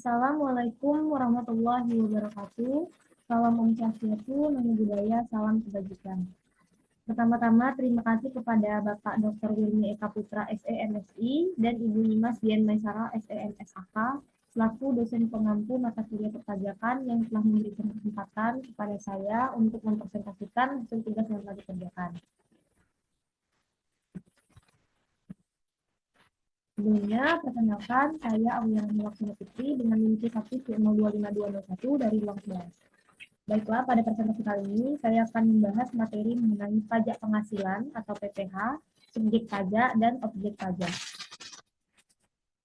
Assalamualaikum warahmatullahi wabarakatuh. Salam Om Swastiastu, Namo Buddhaya, salam kebajikan. Pertama-tama terima kasih kepada Bapak Dr. Wilmi Eka Putra SEMSI dan Ibu Nimas Dian Maisara SEMSAK selaku dosen pengampu mata kuliah perpajakan yang telah memberikan kesempatan kepada saya untuk mempresentasikan hasil tugas yang telah dikerjakan. Sebelumnya, perkenalkan, saya Awiana Laksana Putri dengan NIM 1025201 dari ruang kelas. Baiklah, pada presentasi kali ini, saya akan membahas materi mengenai pajak penghasilan atau PPH, subjek pajak, dan objek pajak.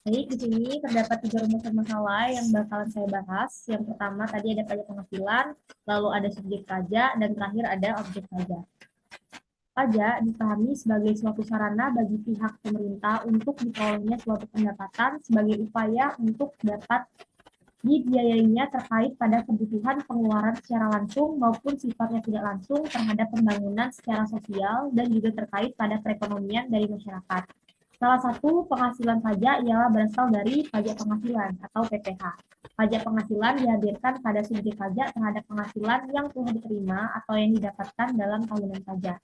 Baik, di sini terdapat 3 rumusan masalah yang bakalan saya bahas. Yang pertama, tadi ada pajak penghasilan, lalu ada subjek pajak, dan terakhir ada objek pajak. Pajak dipahami sebagai suatu sarana bagi pihak pemerintah untuk diperolehnya suatu pendapatan sebagai upaya untuk dapat dibiayainya terkait pada kebutuhan pengeluaran secara langsung maupun sifatnya tidak langsung terhadap pembangunan secara sosial dan juga terkait pada perekonomian dari masyarakat. Salah satu penghasilan pajak ialah berasal dari pajak penghasilan atau PPH. Pajak penghasilan dihadirkan pada subjek pajak terhadap penghasilan yang telah diterima atau yang didapatkan dalam tahunan pajak.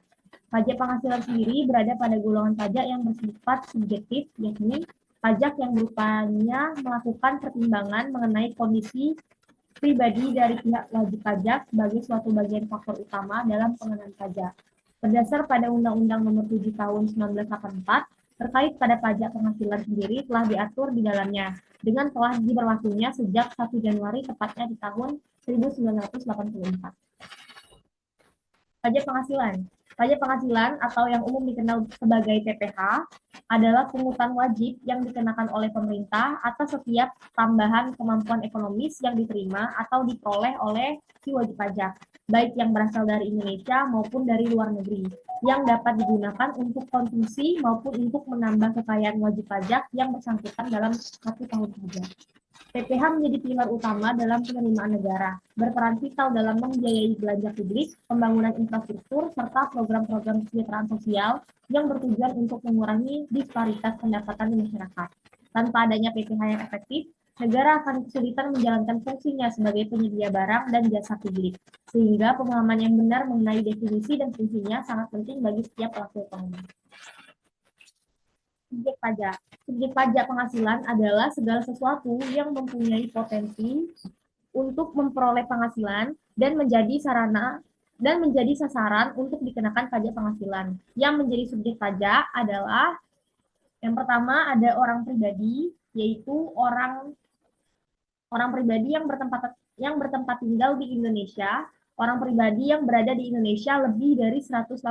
Pajak penghasilan sendiri berada pada golongan pajak yang bersifat subjektif, yakni pajak yang berupaya melakukan pertimbangan mengenai kondisi pribadi dari pihak wajib pajak sebagai suatu bagian faktor utama dalam pengenaan pajak. Berdasar pada Undang-Undang Nomor 7 Tahun 1984, terkait pada pajak penghasilan sendiri telah diatur di dalamnya, dengan telah diberlakunya sejak 1 Januari tepatnya di tahun 1984. Pajak penghasilan. Pajak penghasilan atau yang umum dikenal sebagai PPH adalah pungutan wajib yang dikenakan oleh pemerintah atas setiap tambahan kemampuan ekonomis yang diterima atau diperoleh oleh si wajib pajak, baik yang berasal dari Indonesia maupun dari luar negeri, yang dapat digunakan untuk konsumsi maupun untuk menambah kekayaan wajib pajak yang bersangkutan dalam 1 tahun pajak. PPH menjadi pilar utama dalam penerimaan negara, berperan vital dalam membiayai belanja publik, pembangunan infrastruktur, serta program-program kesejahteraan sosial yang bertujuan untuk mengurangi disparitas pendapatan di masyarakat. Tanpa adanya PPH yang efektif, negara akan kesulitan menjalankan fungsinya sebagai penyedia barang dan jasa publik, sehingga pemahaman yang benar mengenai definisi dan fungsinya sangat penting bagi setiap pelaku ekonomi. Subjek pajak. Subjek pajak penghasilan adalah segala sesuatu yang mempunyai potensi untuk memperoleh penghasilan dan menjadi sasaran untuk dikenakan pajak penghasilan. Yang menjadi subjek pajak adalah yang pertama ada orang pribadi, yaitu orang pribadi yang bertempat tinggal di Indonesia, orang pribadi yang berada di Indonesia lebih dari 183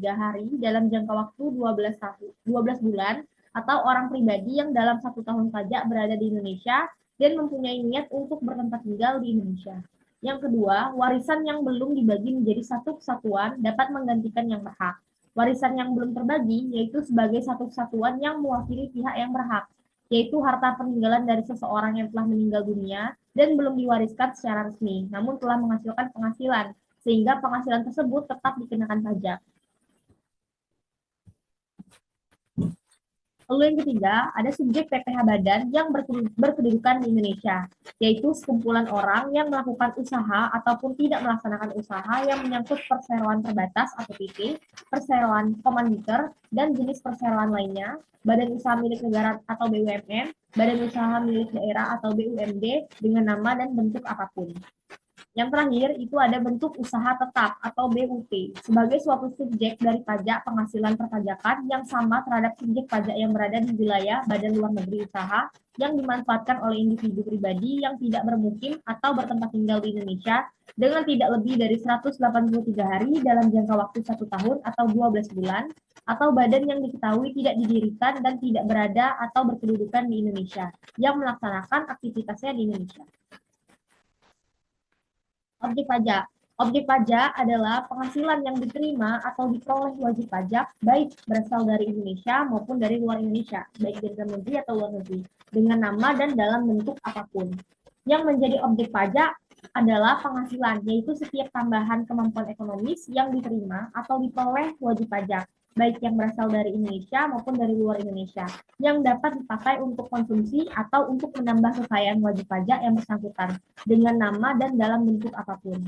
hari dalam jangka waktu 12 bulan, atau orang pribadi yang dalam 1 tahun pajak berada di Indonesia dan mempunyai niat untuk bertempat tinggal di Indonesia. Yang kedua, warisan yang belum dibagi menjadi satu kesatuan dapat menggantikan yang berhak. Warisan yang belum terbagi yaitu sebagai satu kesatuan yang mewakili pihak yang berhak, yaitu harta peninggalan dari seseorang yang telah meninggal dunia dan belum diwariskan secara resmi, namun telah menghasilkan penghasilan, sehingga penghasilan tersebut tetap dikenakan pajak. Lalu yang ketiga, ada subjek PPH badan yang berkedudukan di Indonesia, yaitu sekumpulan orang yang melakukan usaha ataupun tidak melaksanakan usaha yang menyangkut perseroan terbatas atau PT, perseroan komanditer, dan jenis perseroan lainnya, badan usaha milik negara atau BUMN, badan usaha milik daerah atau BUMD dengan nama dan bentuk apapun. Yang terakhir, itu ada bentuk usaha tetap atau BUT sebagai suatu subjek dari pajak penghasilan perpajakan yang sama terhadap subjek pajak yang berada di wilayah badan luar negeri usaha yang dimanfaatkan oleh individu pribadi yang tidak bermukim atau bertempat tinggal di Indonesia dengan tidak lebih dari 183 hari dalam jangka waktu 1 tahun atau 12 bulan, atau badan yang diketahui tidak didirikan dan tidak berada atau berkedudukan di Indonesia yang melaksanakan aktivitasnya di Indonesia. Objek pajak. Objek pajak adalah penghasilan yang diterima atau diperoleh wajib pajak baik berasal dari Indonesia maupun dari luar Indonesia, baik dari dalam negeri atau luar negeri, dengan nama dan dalam bentuk apapun. Yang menjadi objek pajak adalah penghasilan, yaitu setiap tambahan kemampuan ekonomis yang diterima atau diperoleh wajib pajak, baik yang berasal dari Indonesia maupun dari luar Indonesia, yang dapat dipakai untuk konsumsi atau untuk menambah kekayaan wajib pajak yang bersangkutan, dengan nama dan dalam bentuk apapun.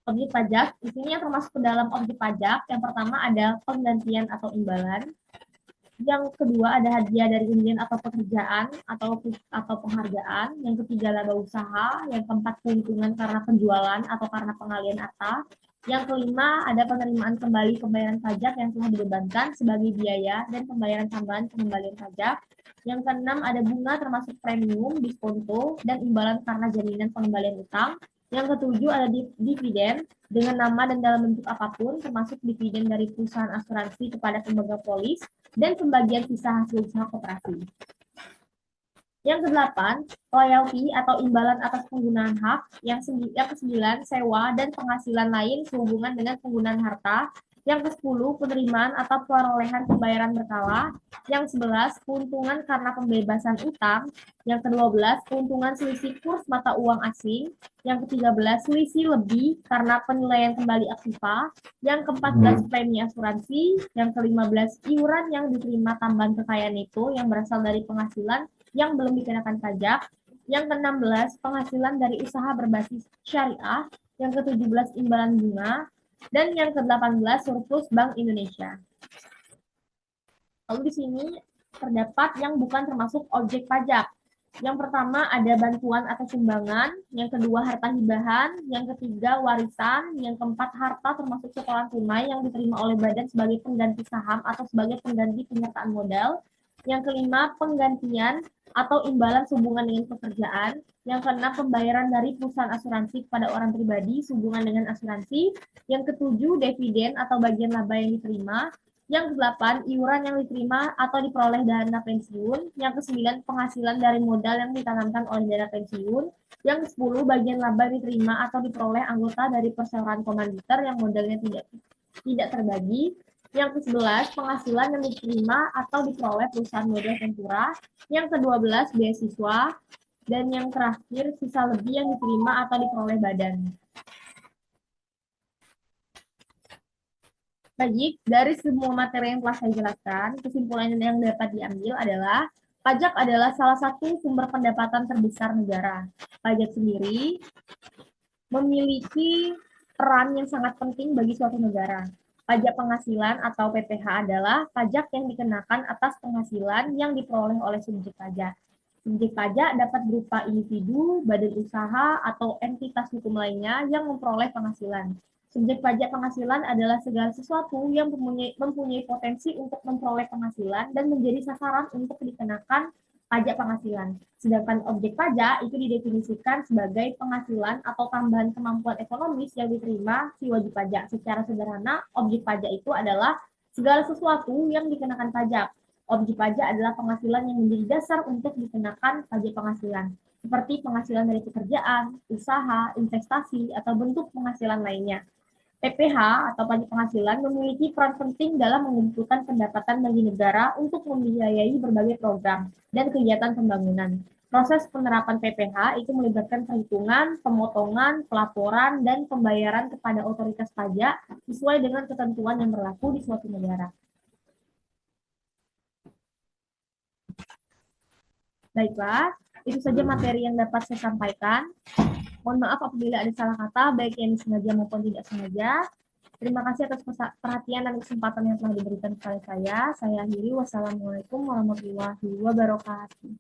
Objek pajak, isinya termasuk ke dalam objek pajak. Yang pertama ada penggantian atau imbalan. Yang kedua ada hadiah dari undian atau pekerjaan atau penghargaan. Yang ketiga laba usaha. Yang keempat keuntungan karena penjualan atau karena pengalian harta. Yang kelima ada penerimaan kembali pembayaran pajak yang telah dibebankan sebagai biaya dan pembayaran tambahan pengembalian pajak. Yang keenam ada bunga termasuk premium, diskonto, dan imbalan karena jaminan pengembalian utang. Yang ketujuh ada dividen dengan nama dan dalam bentuk apapun, termasuk dividen dari perusahaan asuransi kepada pemegang polis, dan pembagian sisa hasil usaha koperasi. Yang kedelapan, royalti atau imbalan atas penggunaan hak. Yang kesembilan, sewa dan penghasilan lain sehubungan dengan penggunaan harta. Yang ke-10, penerimaan atau perolehan pembayaran berkala. Yang 11, keuntungan karena pembebasan utang. Yang ke-12, keuntungan selisih kurs mata uang asing. Yang ke-13, selisih lebih karena penilaian kembali aktiva. Yang ke-14, premi asuransi. Yang ke-15, iuran yang diterima tambahan kekayaan itu yang berasal dari penghasilan yang belum dikenakan pajak. Yang ke-16, penghasilan dari usaha berbasis syariah. Yang ke-17, imbalan bunga. Dan yang ke-18, surplus Bank Indonesia. Lalu di sini terdapat yang bukan termasuk objek pajak. Yang pertama ada bantuan atau sumbangan, yang kedua harta hibahan, yang ketiga warisan, yang keempat harta termasuk setoran tunai yang diterima oleh badan sebagai pengganti saham atau sebagai pengganti penyertaan modal, yang kelima penggantian atau imbalan sehubungan dengan pekerjaan, yang keenam pembayaran dari perusahaan asuransi kepada orang pribadi sehubungan dengan asuransi, yang ketujuh dividen atau bagian laba yang diterima, yang ke-8, iuran yang diterima atau diperoleh dana pensiun. Yang ke-9, penghasilan dari modal yang ditanamkan oleh dana pensiun. Yang ke-10, bagian laba yang diterima atau diperoleh anggota dari perseroan komanditer yang modalnya tidak terbagi. Yang ke-11, penghasilan yang diterima atau diperoleh perusahaan modal tempura. Yang ke-12, beasiswa. Dan yang terakhir, sisa lebih yang diterima atau diperoleh badan. Baik, dari semua materi yang telah saya jelaskan, kesimpulan yang dapat diambil adalah pajak adalah salah satu sumber pendapatan terbesar negara. Pajak sendiri memiliki peran yang sangat penting bagi suatu negara. Pajak penghasilan atau PPh adalah pajak yang dikenakan atas penghasilan yang diperoleh oleh subjek pajak. Subjek pajak dapat berupa individu, badan usaha, atau entitas hukum lainnya yang memperoleh penghasilan. Subjek pajak penghasilan adalah segala sesuatu yang mempunyai potensi untuk memperoleh penghasilan dan menjadi sasaran untuk dikenakan pajak penghasilan. Sedangkan objek pajak itu didefinisikan sebagai penghasilan atau tambahan kemampuan ekonomis yang diterima si wajib pajak. Secara sederhana, objek pajak itu adalah segala sesuatu yang dikenakan pajak. Objek pajak adalah penghasilan yang menjadi dasar untuk dikenakan pajak penghasilan, seperti penghasilan dari pekerjaan, usaha, investasi, atau bentuk penghasilan lainnya. PPh atau pajak penghasilan memiliki peran penting dalam mengumpulkan pendapatan bagi negara untuk membiayai berbagai program dan kegiatan pembangunan. Proses penerapan PPh itu melibatkan perhitungan, pemotongan, pelaporan, dan pembayaran kepada otoritas pajak sesuai dengan ketentuan yang berlaku di suatu negara. Baiklah, itu saja materi yang dapat saya sampaikan. Mohon maaf apabila ada salah kata, baik yang disengaja maupun tidak sengaja. Terima kasih atas perhatian dan kesempatan yang telah diberikan kepada saya. Saya akhiri. Wassalamualaikum warahmatullahi wabarakatuh.